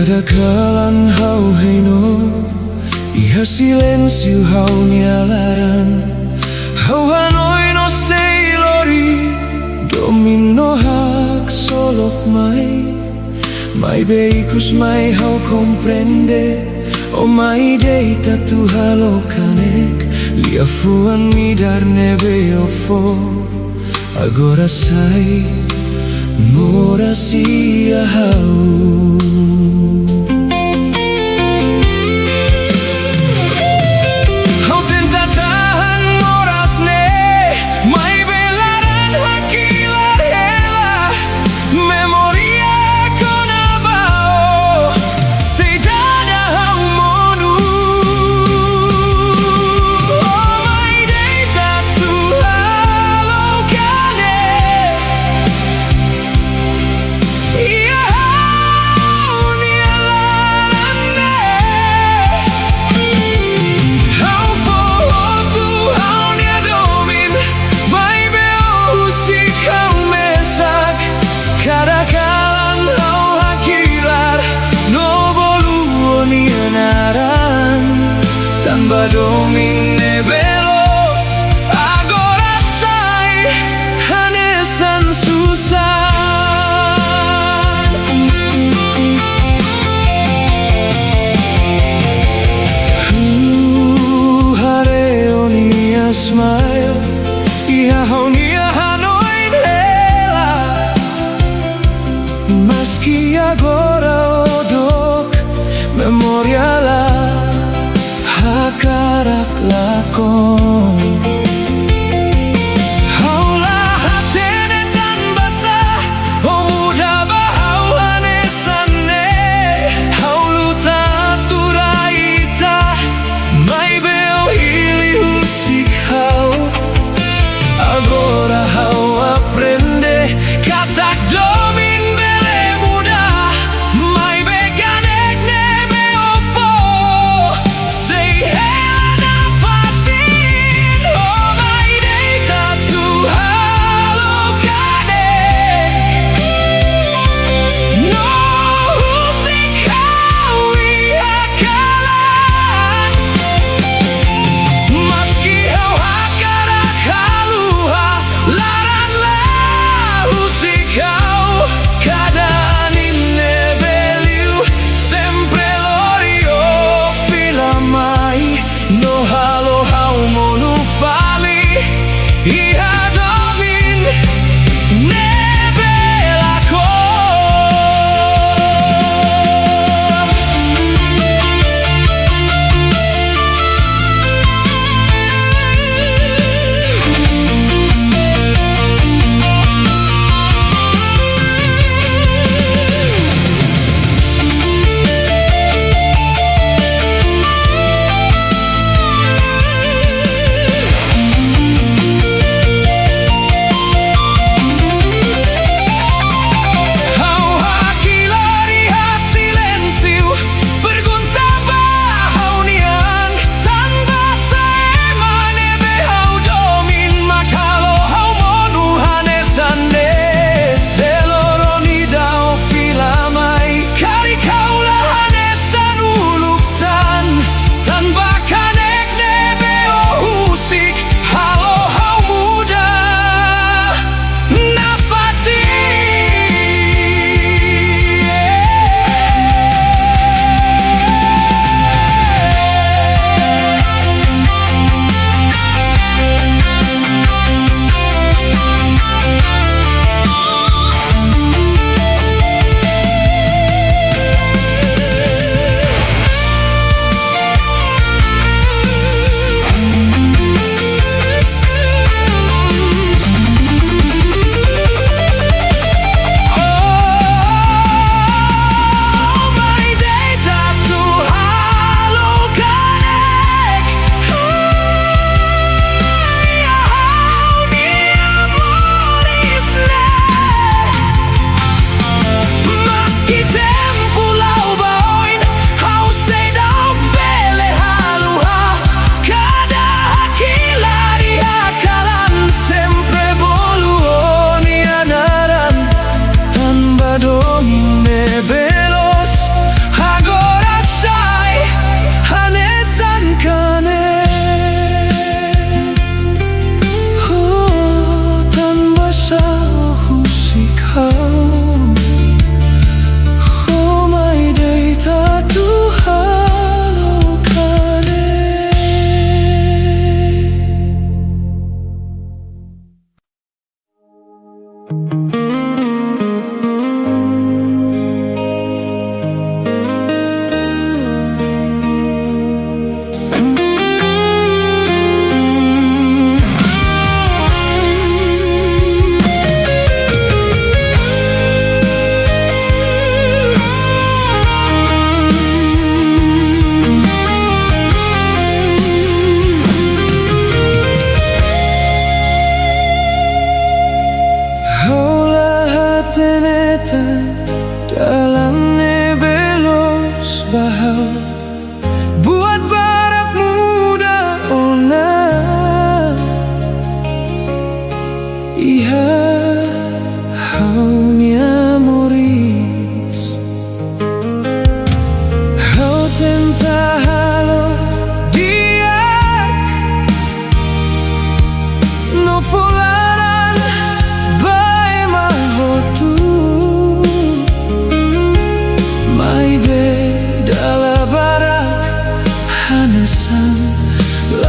Kadakalan hau heino iha silensio hau nialaran hau hanoi no sei lori domino hak solok mai beikus mai hau comprende o mai deita tu halokanek lia fuan midar nebe ofo agora sai mora sia hau. Domine veloz agora sai hanesan susah hareo nia smile iha honia hanoin hela meski agora odok memoriala karak lakon haulah hatene dan basah oh muda bahau hanesane haulu taturaita mai beo hili husik hau agora hau aprende katak domin bele muda mai beganek nebe ofo sei hela na fati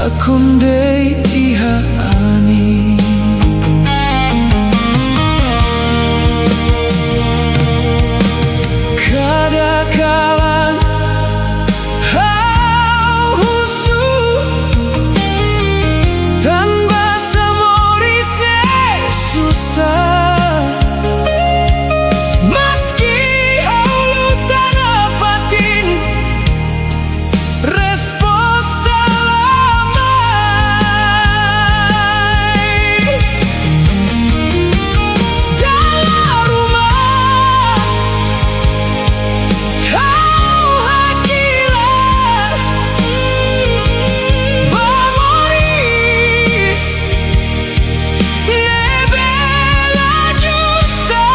accompany ihani. Kadang-kadang husu tanpa semorisnya susah. Meski haulu tanah fatin respons telamai. Dalam rumah kau hakilah memoris nebela justa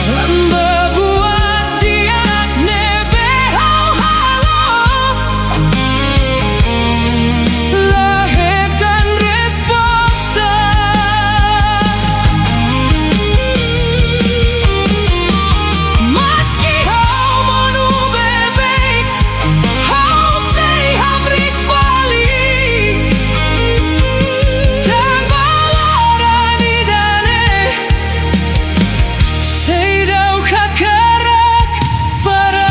tanpa buat dia nebe halo lahirkan resposta. Meski kau menu bebek kau say hamrik fali tanpa larani dane say daw kakarak para.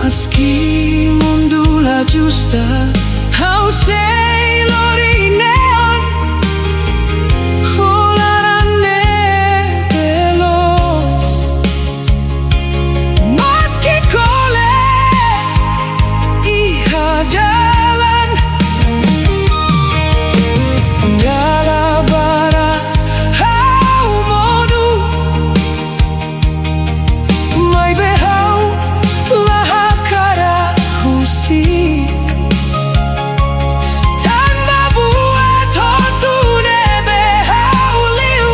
Meski mundula justa how say lori neon hularane veloz. Meski kole iha jalan dalam bara how modu mai behau lahakara husik tanpa buat hotu nebe hau liu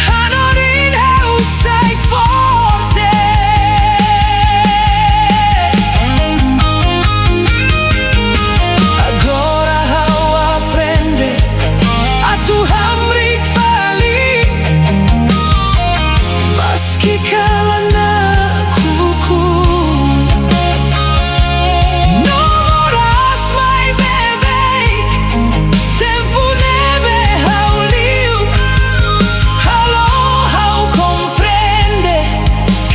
hanorin hau say forte. Agora hau aprende a tu hamrik fali meski kalana kuku. No moras my bebek tempo nebe hau liu halo hau comprende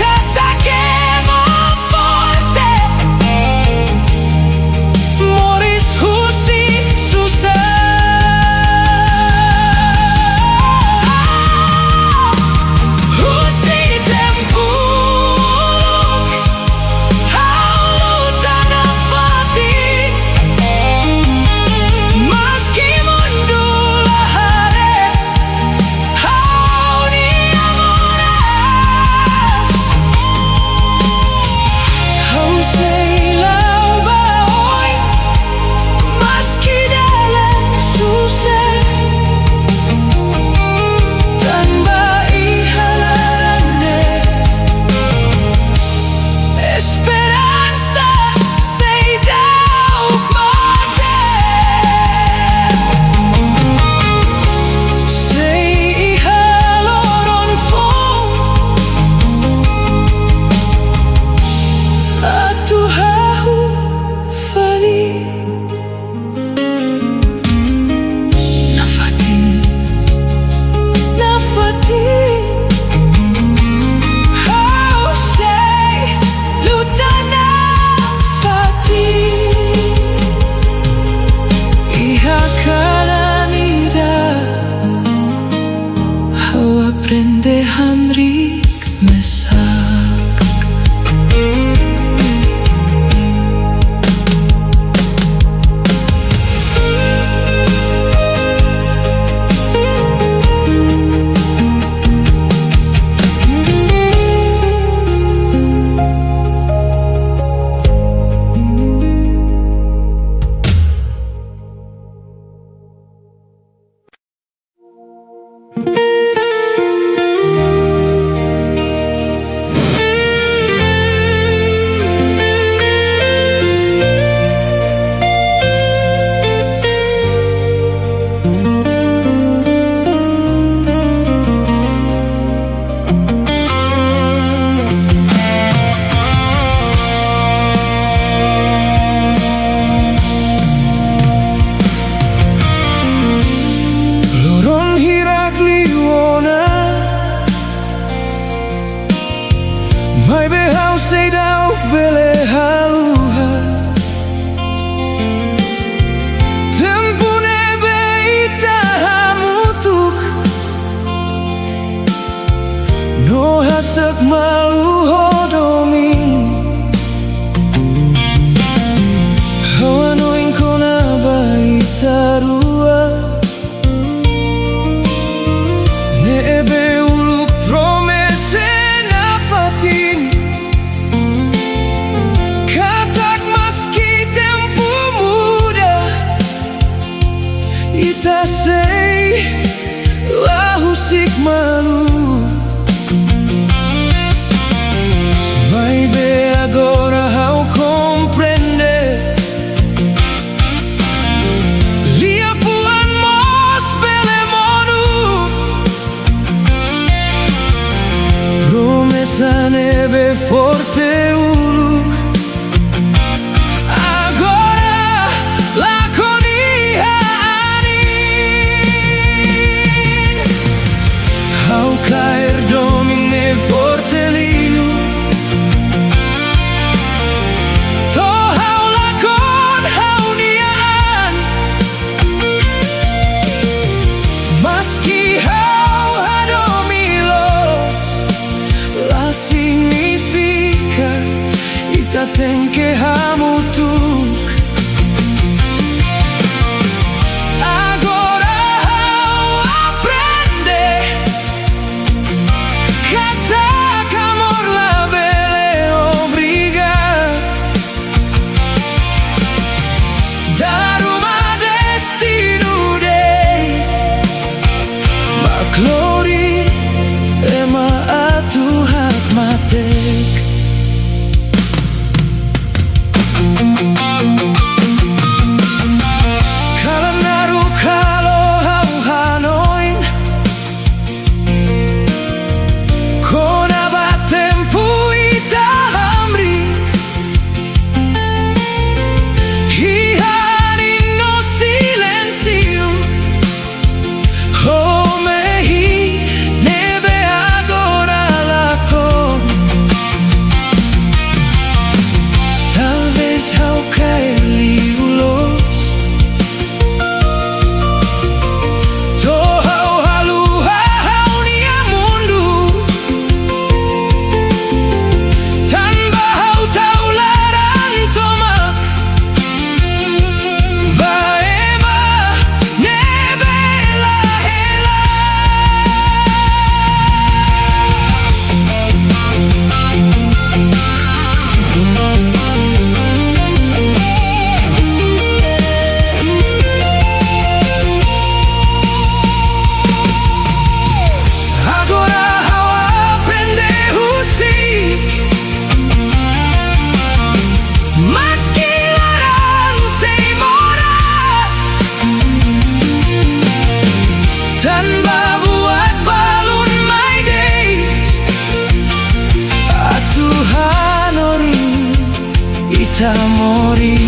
kata que más forte moris husi susah. Husi tempuluk haulu tanah fatin meski mundula hare hau ni amoras hau say lau baoi meski dalam susah tanpa ihalarane esperanza say dauk mate say ihaloron fong atu hahu fali nafatin how say lutana fatin iha kalanida how aprende hamrik mesak. malu hodomin. Hawanoin ko na ba itarua? Neebe uluk promese na fatin. Katak maski tempo muda ita sei lahusik malu. Vai be agora how comprende. Lia fuan mos bele monu. Promesa nebe forte uluk. Agora la conia anin. How caer domine forte liu. To how la con how nian. Maski how hadomilos. La significa ita ten que hamutuk. Agora how aprende. Katak amor la bele obriga. Dar uma destino deit. Ma glori ema atu hak matek. Kalanaru kalo hau hanoin. Kona batempu ita hamrik. Hihani no silencio. Oh mehi nebe agora la con. Talvez ao cair liulos. To hau halu hau nia mundu. Tanpa hau taularan tomak. Baema nebe la hela. Agora how aprende husik. Maski laran sei moras. Tanpa buat balun my date. Atu hanori ita mori.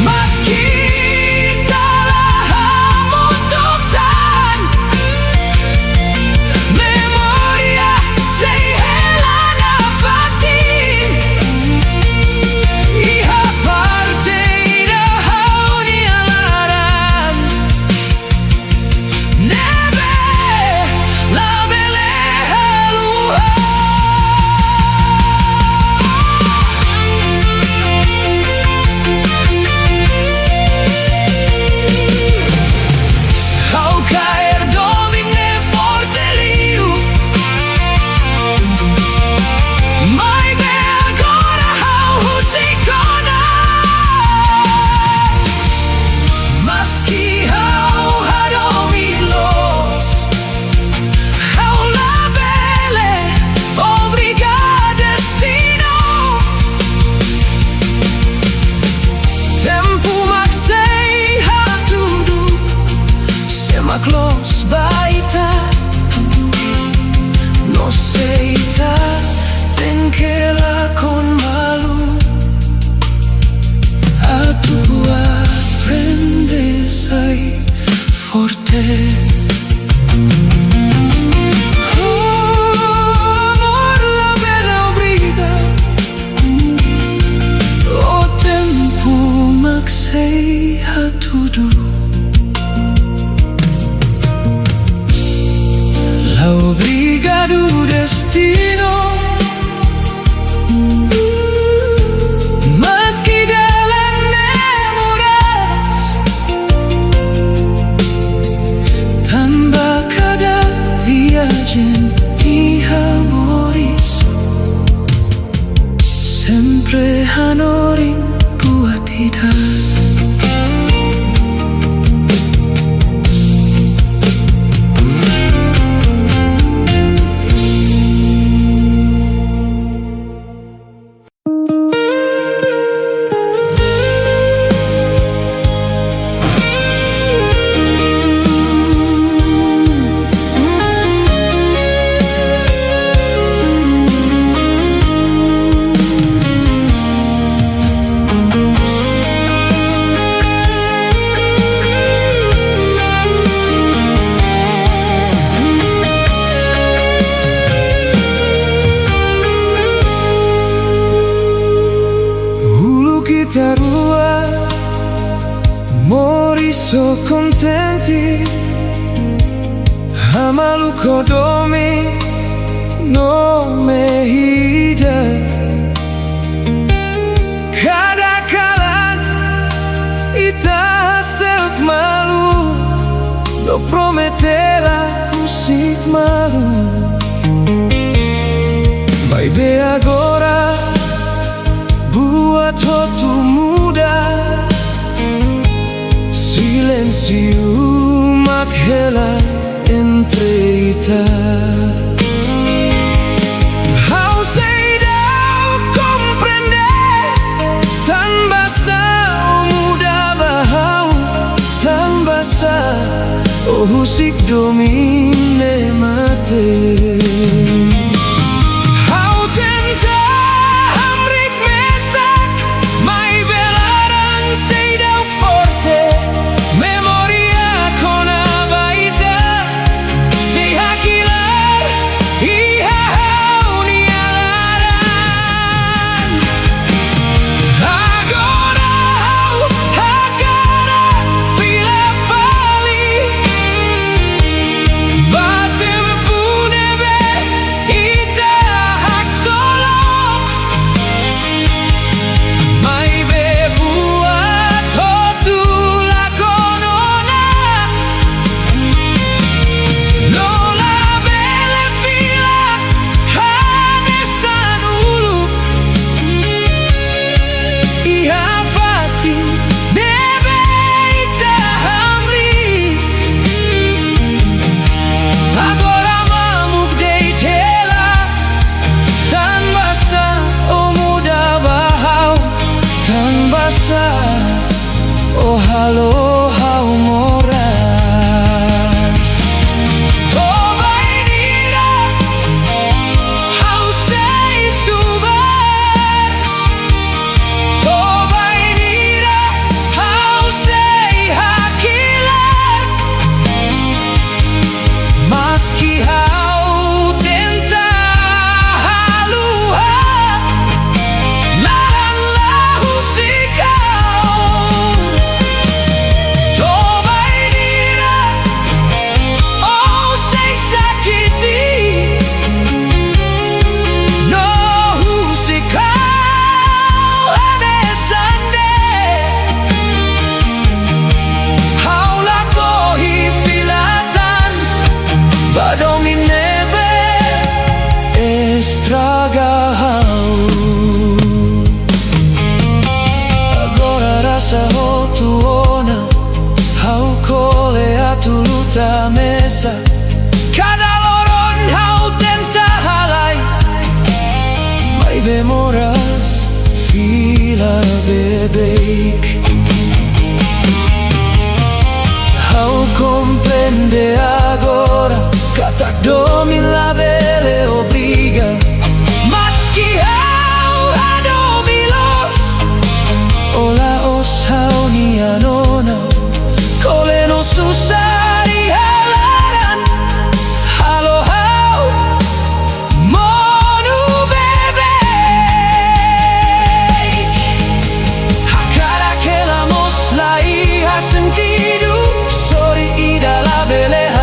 Maski talah hamutuktan. Memoria sei helana fatin. Iha parte ida hauni alaran. Nebe la bele haluha. How caer domine forte liu. Mai be agora how husikona. Maski how hadomilos. How la bele obriga destino. Tempo maxei hatudu. Sema close baita. No seita ten que la con malu. Atu aprendes ai forte. Amor la bela obriga. O tempo maxei hatudu. La obriga dude. contenti, amaluko domi no mehida. Kadang-kadang ita hasil malu, no prometela musik malu. Baby agora buat waktu muda, silêncio makhela entre ita. How say thou comprender tan basa o muda bahau, tan basa o husik domine mate. Oh halo hau moras, tobai dira, hau sei subar, tobai dira, hau sei hakilar, maski hau tenta haluha, lahan lahu sikau. Agora rasa ho tuona, hau kole atu luta mesa. Cada loron hau tenta halai, mai bemoras fila bebeik. Hau comprende agora, katak domin la bele obriga. Nona, kole no susah halaran, halo hau monu bebe. Hakara que la mosla y ha sentido, sorry y da la beleha.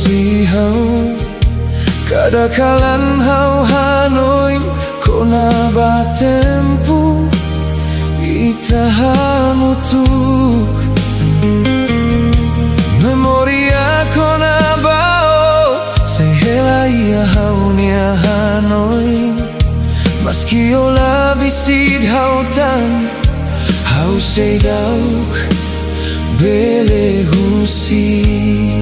hau kadakalan hau hanoin kona ba tempo itahamutuk memoria kona bao sehela ia hau nia hanoin maski ola bisid hau tan hau seidauk bele husik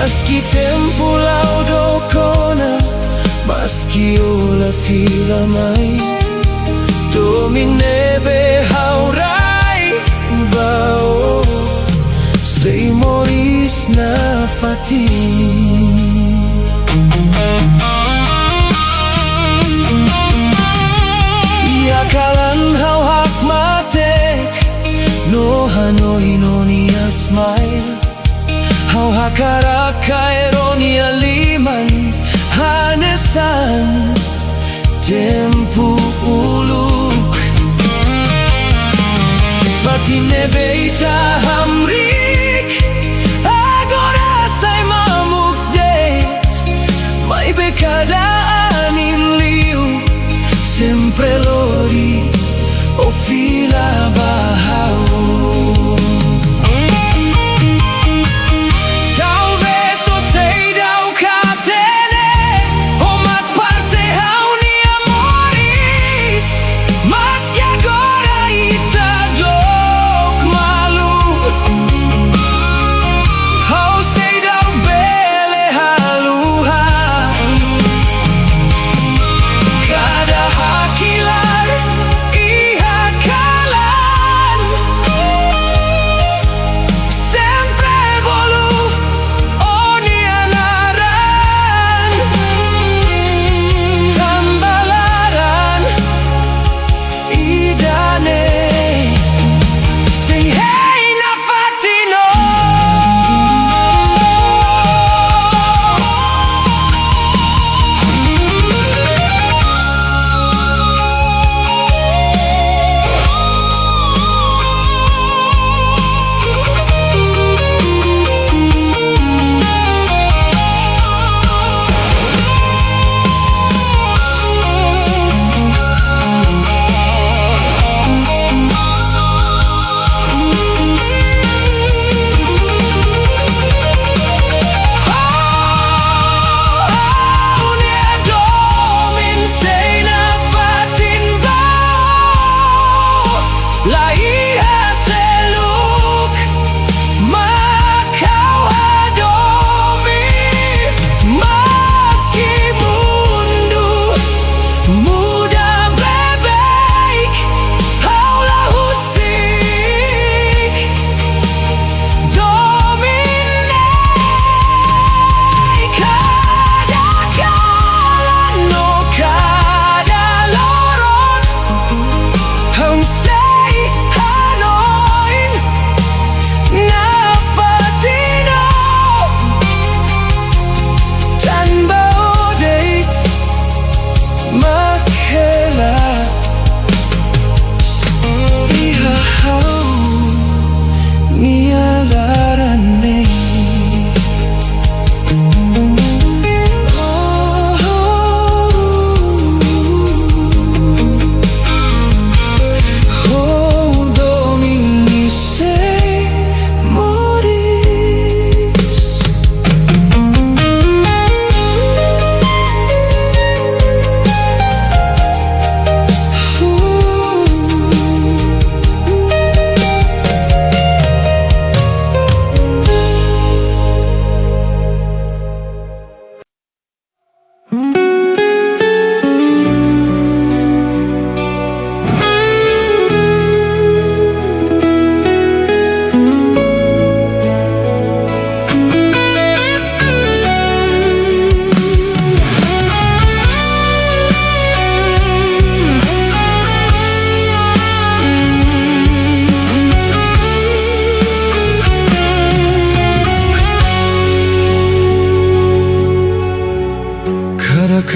Maski tempo laudo kona maski ola fila mai domine be haurai bao sei moris na fati ia kalan hau hak matek no hanoi no ni smile hau hakaraka eronia liman hanesan tempu uluk fatine beita hamrik agora sai mamuk det mai bekadaan in liu sempre lori o fila bahau maski agora ita dok malu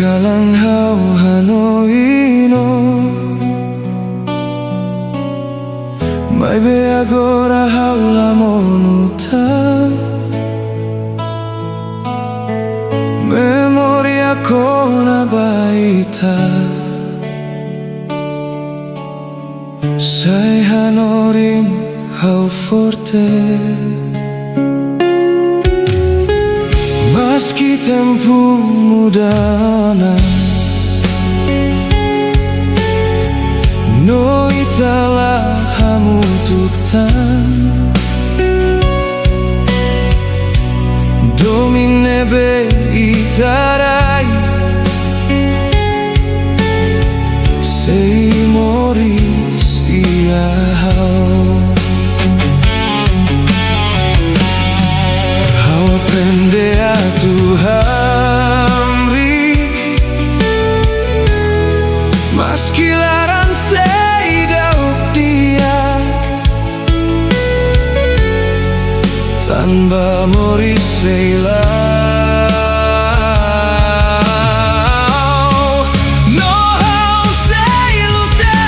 kalang hau hanoino mai be agora haula monutan memoria con abaita sai hanorim hau forte meski tempo mudana no itala hamutuktan domine be itarai sei moris ia hau aprende a Tuhan meski larang sei dauk dia tanpa moris sei no hau sei luta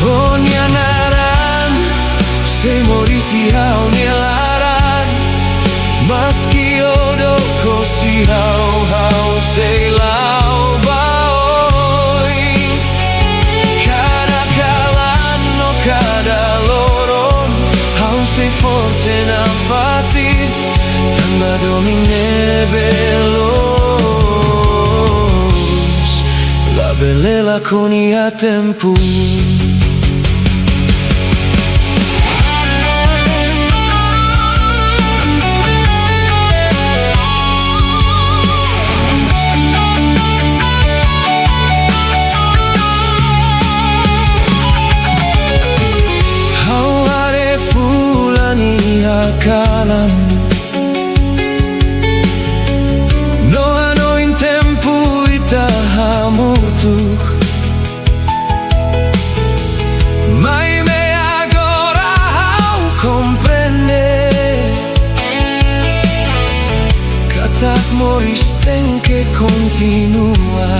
oh nyanaran sei moris hau nilaran meski odo kosi hau sei lau baoi kada kalan no kada loron hau sei forte na fatin tanpa domine belos la belela con ia tempo kalan no ano in tempo ita hamutuk mai me agora hau comprende katak moris ten que continua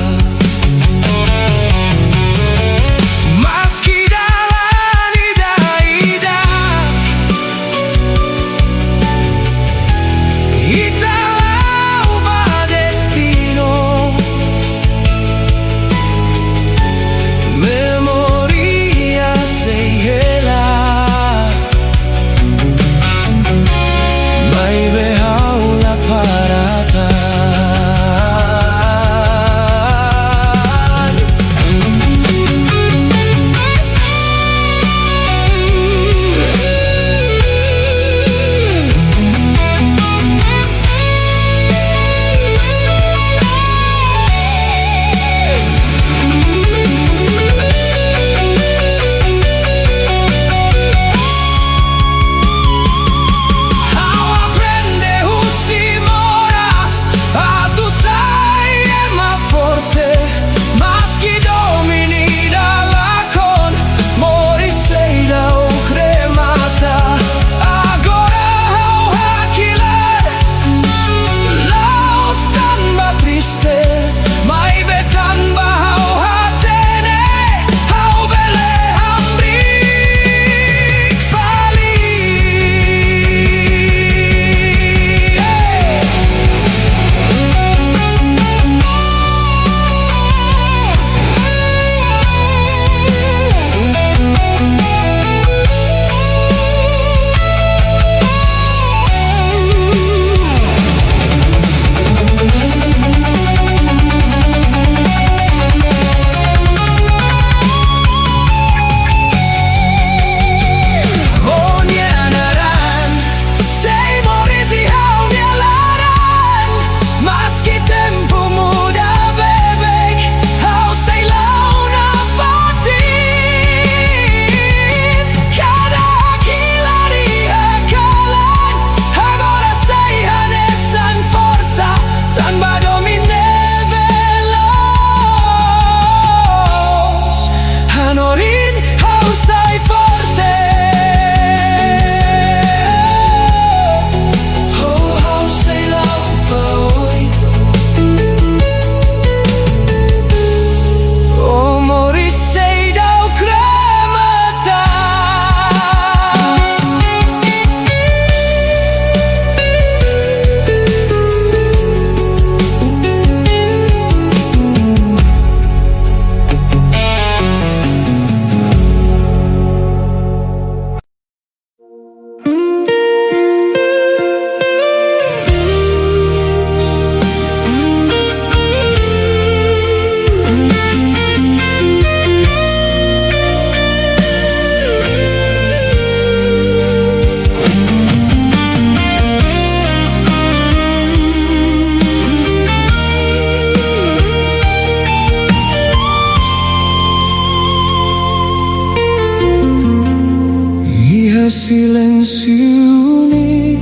pensioni,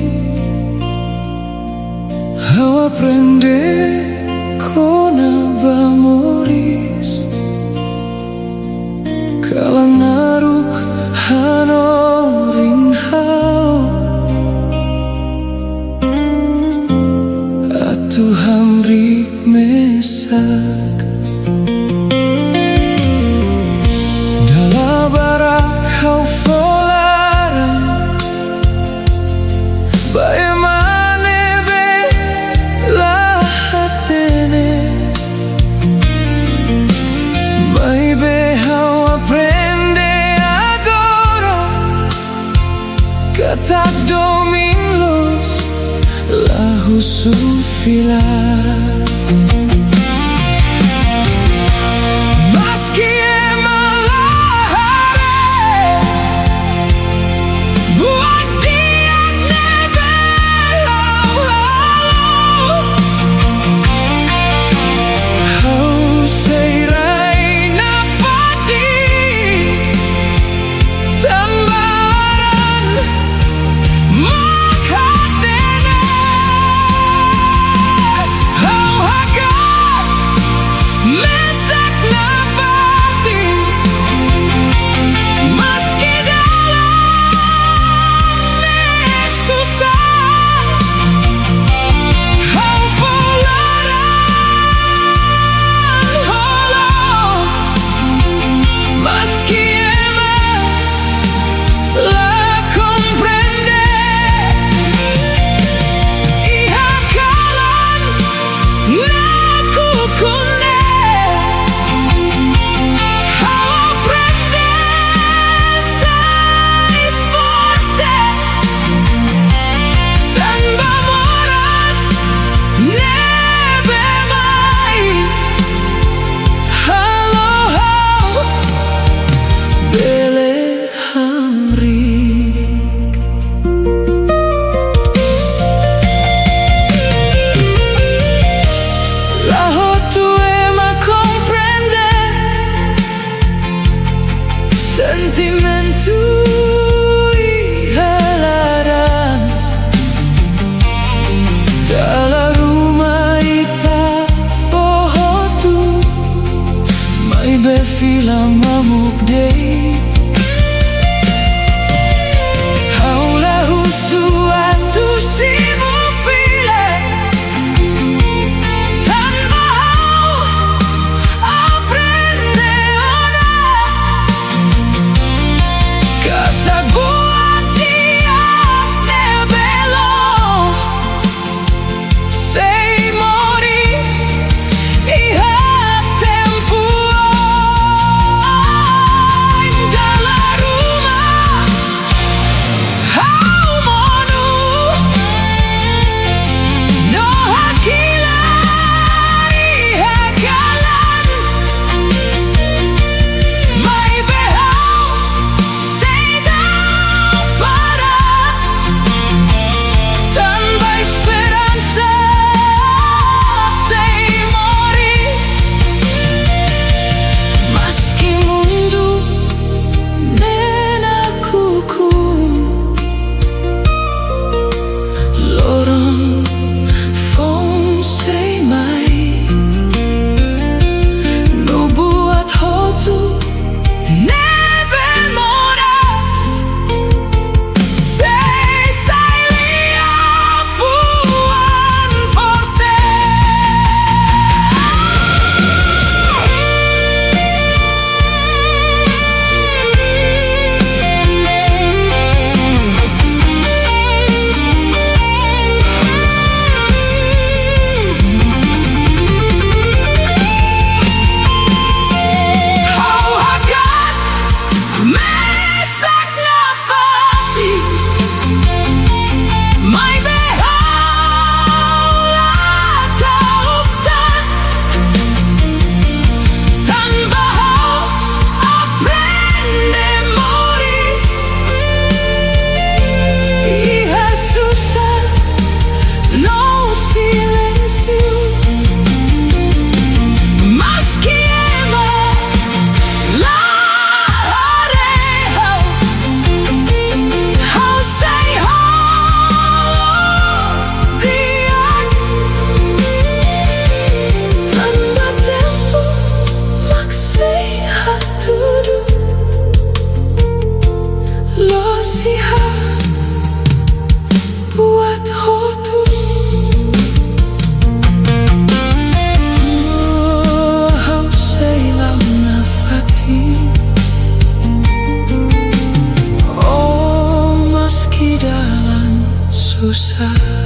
how apprende con amoris, kalanaruk hanorin hau, atu hamrik mesak. Dala barak kau folaran, bagaimana bela hatene, mai behau aprende agora, kata dominus lahu sufilar. Oh susah.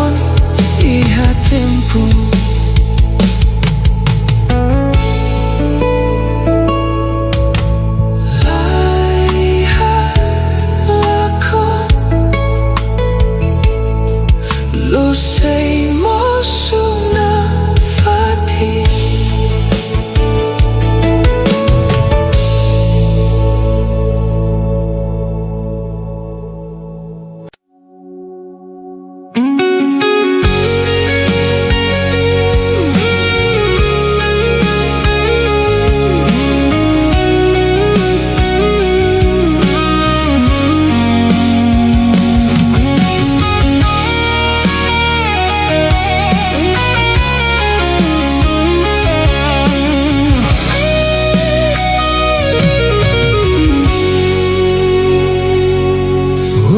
hapon iha tempo. Laiha lakon lo sei mo suna fati.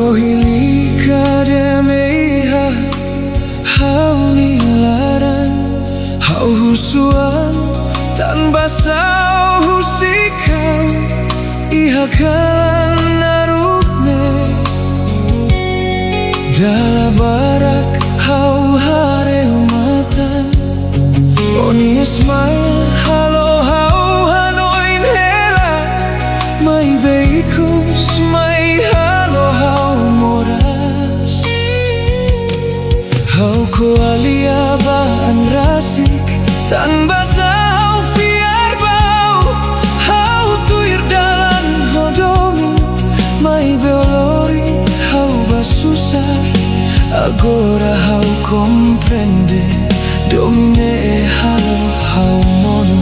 Oh hilika demeha hau nilaran hau husuan tan basau husikau iha kalan narukne dala barak hau hareu matan oni smile halo hau hanoin hela mai beikus mai halo hau moras hau ko alia baan rasik tan basau fiar bau hau tuir dalan hodomin mai beolori hau basusar agora hau comprende domine halo hau mono.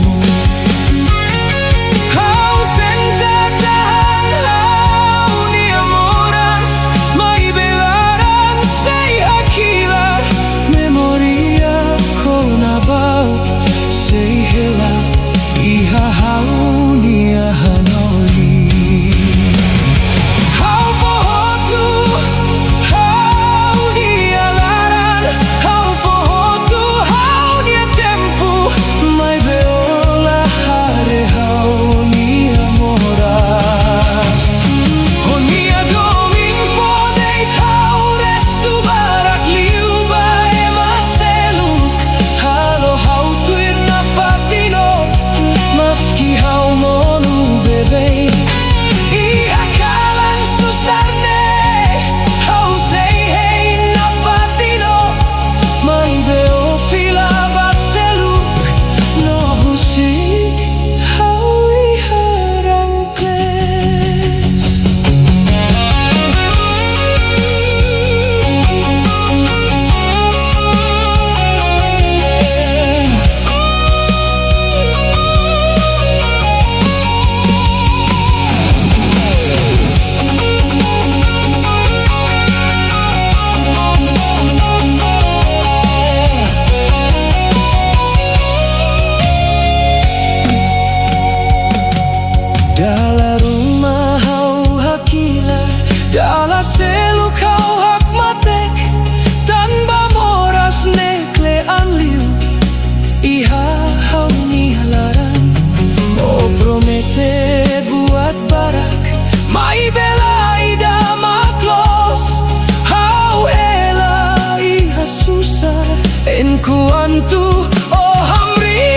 Dala rumah hau hakila dala seluk hau hak matek tanpa moras nekle anliu iha hau nihalaran oh promete buat barak mai bela ida maklos hau hela iha susah enku antu oh hamri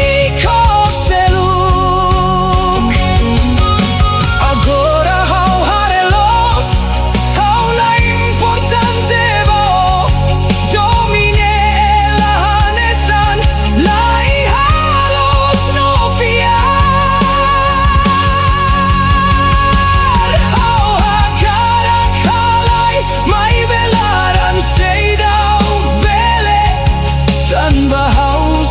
bahau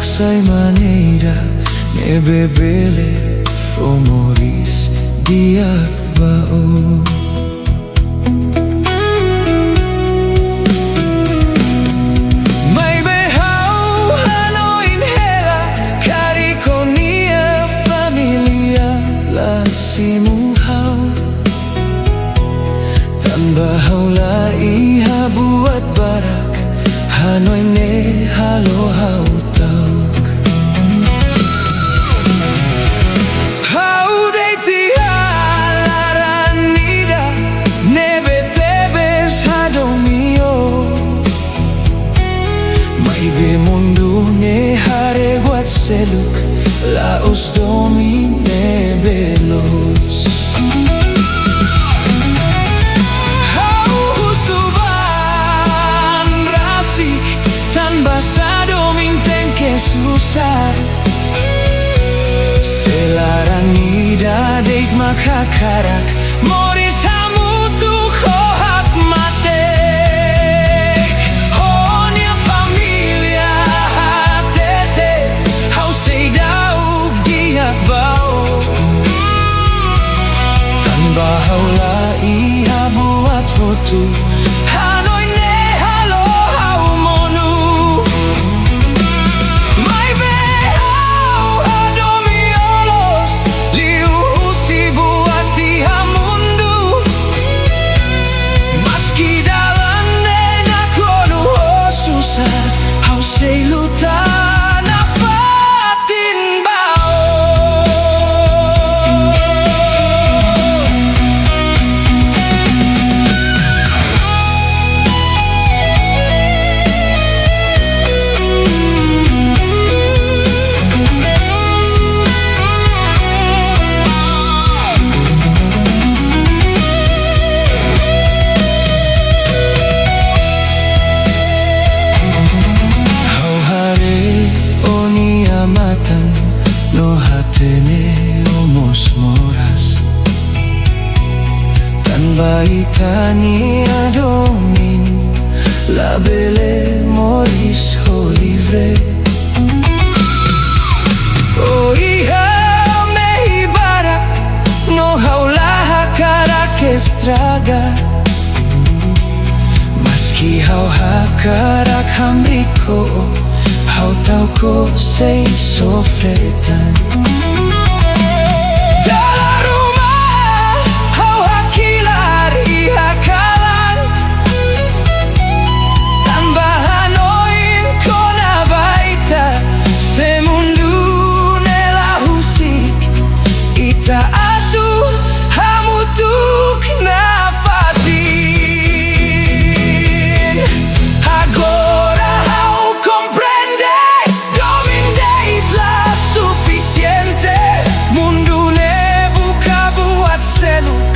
sai maneira ne bebele fomoris diak bao. Bahaulah iha buat barak Hanoi ne halo hau tauk Hau deiti halaranida Nebe tebes hadomio Mai be mundu ne hare guat seluk Laos domi ne belos susah Selaranida deit makakarak Moris hamutu kohak mate Honia familia hatete Hau seidauk diak bau Tan bahaula iha buat hotu Hanoi ne halo hau monu no hatene omos moras Tan baitani adomin La bele moris ho livre O iha me ibarak No haulaha karak estraga Maski hau hakarak hamriko Hau tau ko sei sofretan Dalam rumah hau hakilar iha kalan Tambahan oin kona baita Semundu nela husik Ita atu hamutuk nafatin Agora hau comprende Mundu ne buka buat seluk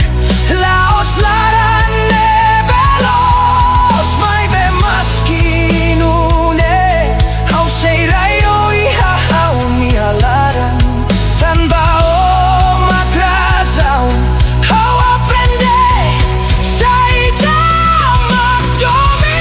Laos laran ne belos Mai be maskinune Hau seirayo iha hau ni alaran Tanpa omat razau Hau aprende Saita magdomi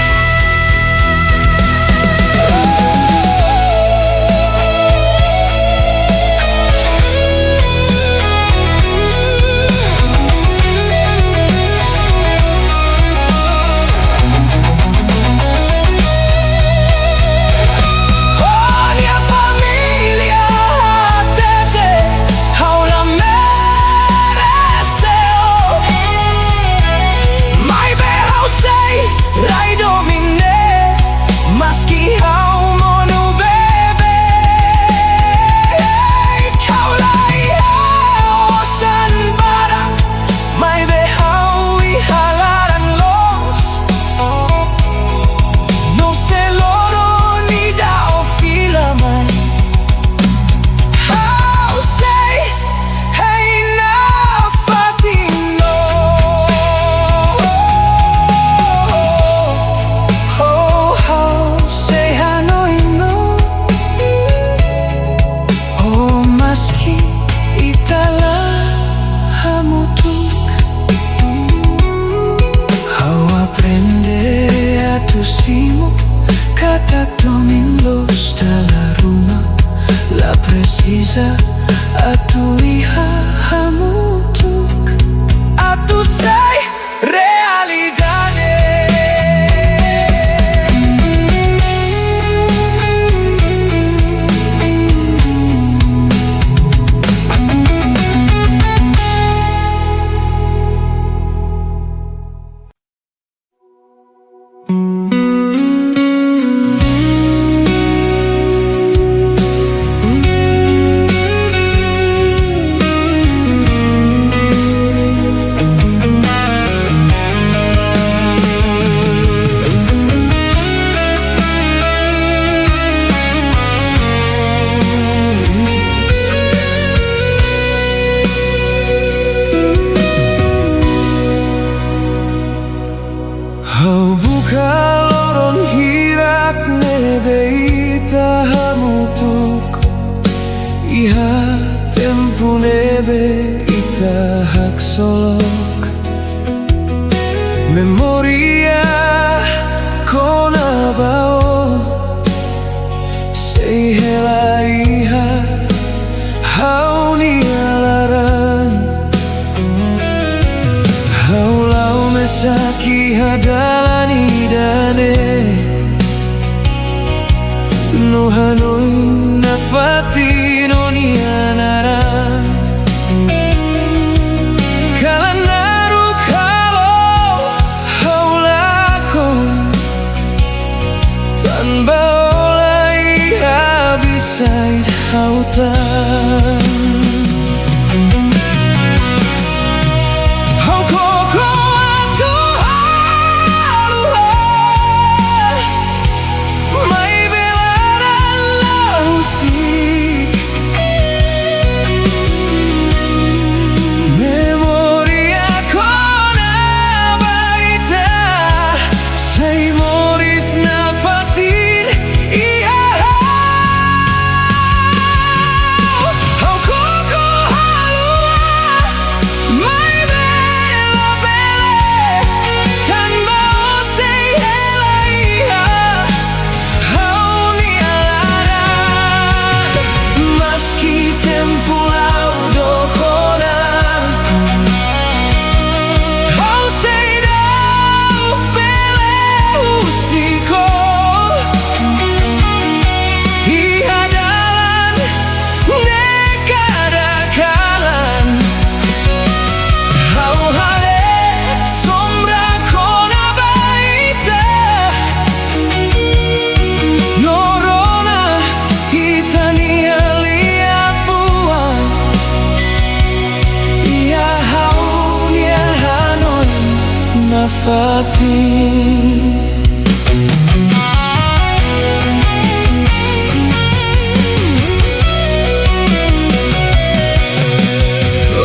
Hacemos katak domingos dalam rumah Iza atu iha hamutuk atu sai realidade. Hau buka loron hirak nebe ita hamutuk iha tempu nebe ita hak solok memoria kona bao sei hela iha hau ni alaran hau lau mesaki hadalani dane no hanoi nafati no ni anaran kala naru kalo haulako tanpa oleh habisai hautan.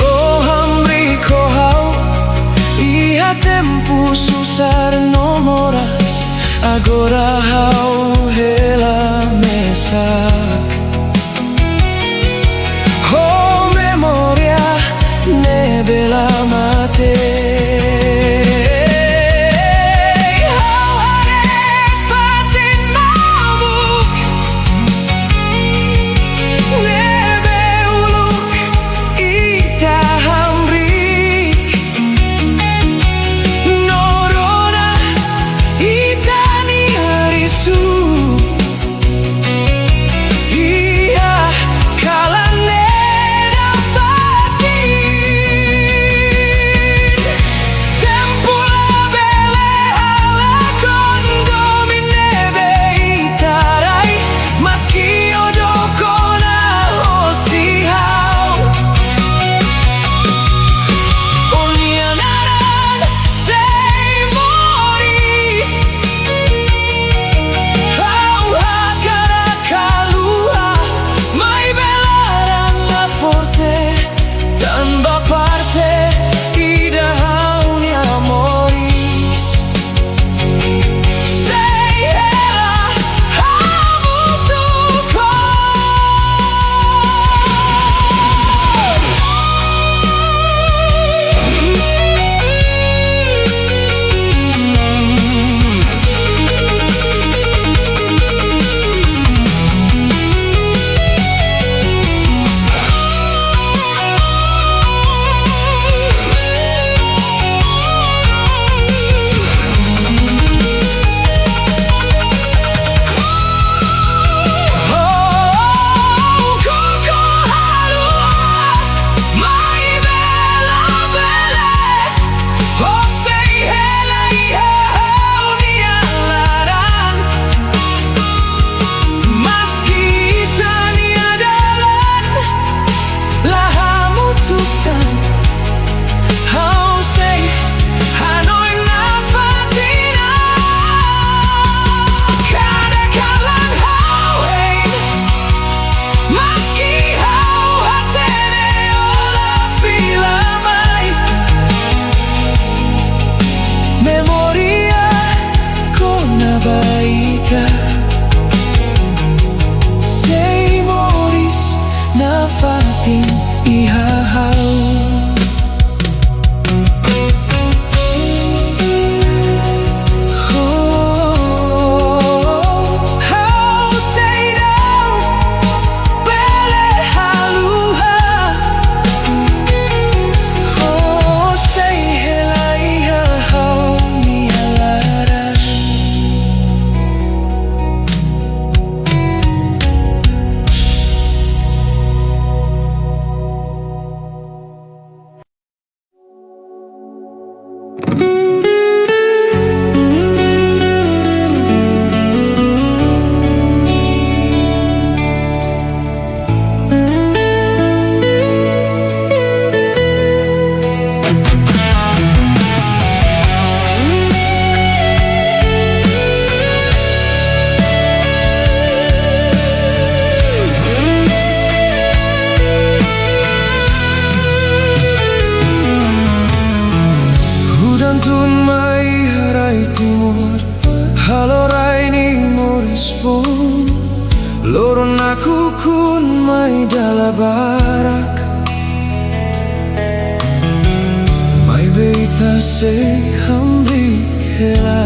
Oh hamri kohau iha tempu susar nomoras agora hau hela mesak oh memoria nebela mate. sei hambrikela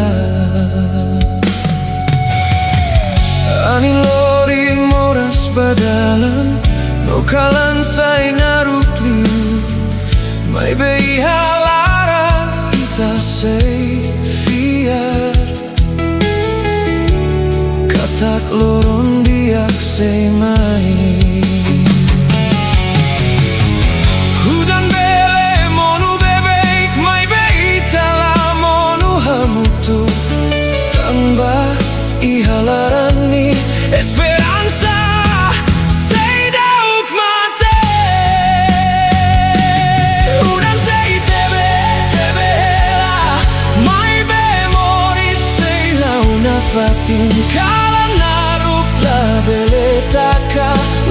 Ani lori moras badalan no kalan sai ngaruk liu mai bei halara ita sei fiar katak loron diak sei mai hudan bele monu bebek mai bei tala monu hamutu tambah ihalarani esperanza sei dauk mate udan sei tebe tebe la mai memoris sei la una fatin kala naruk la beletaka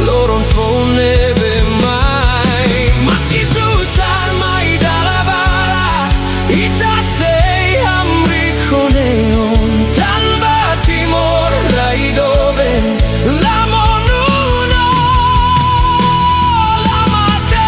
loron fonebe mai maski susar mai dalabara ita sei hamri koneon tanba timor raidoben la monuno la mate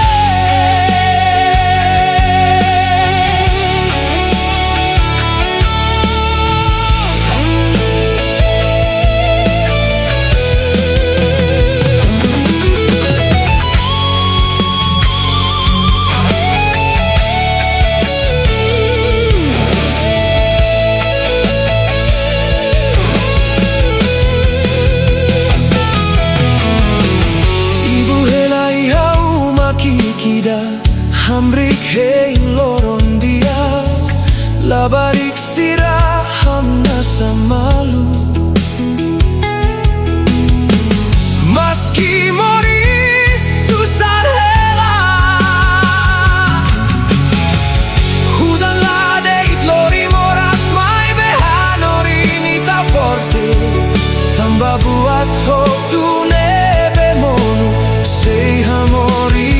kikida hamrik hei loron diak labarik sirah hamna samalu maski moris susar hela hudan ladeit lori moras mai behanori nita forte tamba buat hok tu nebe monu sei hamori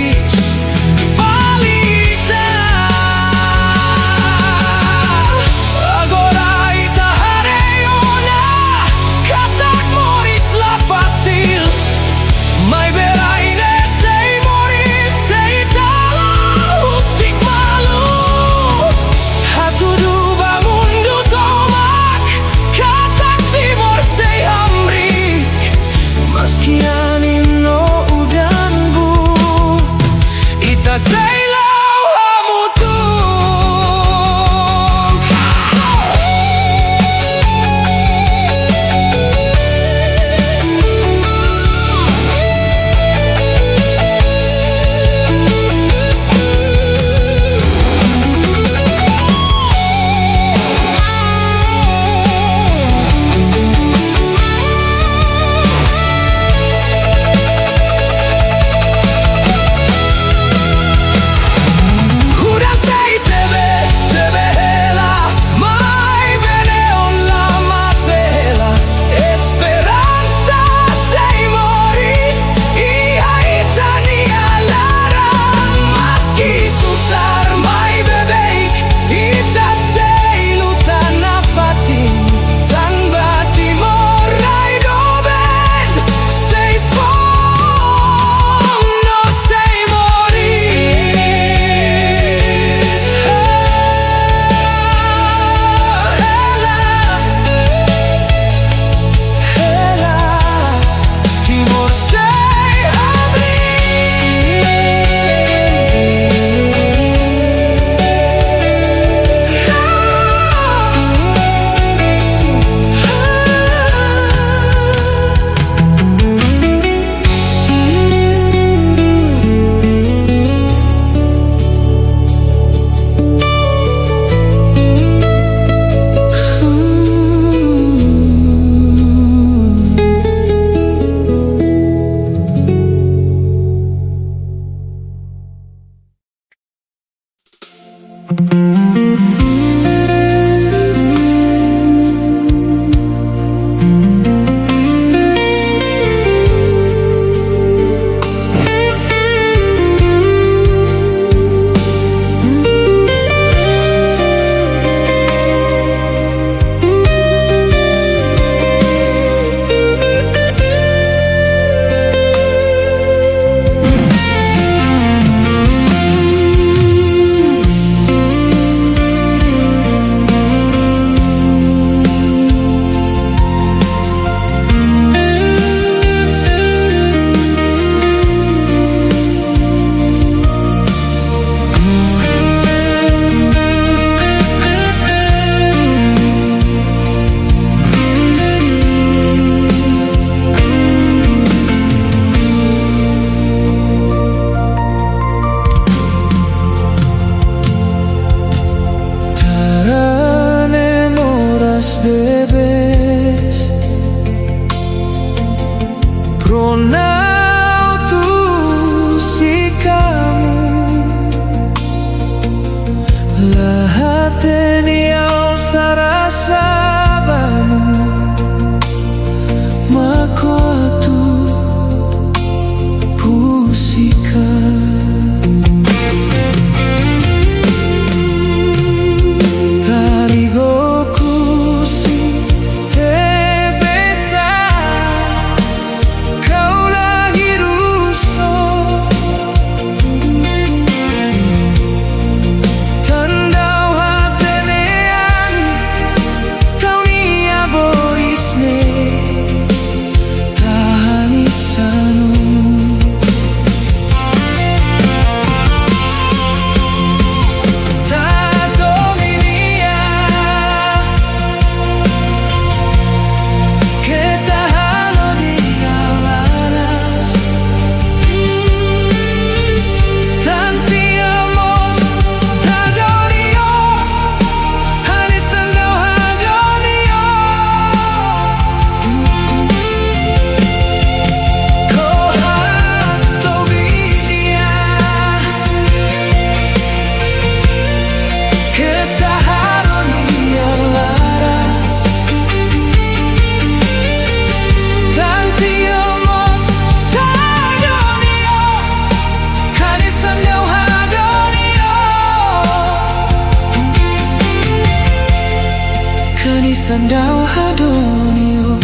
sandau hadonio.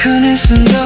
Kanes ndo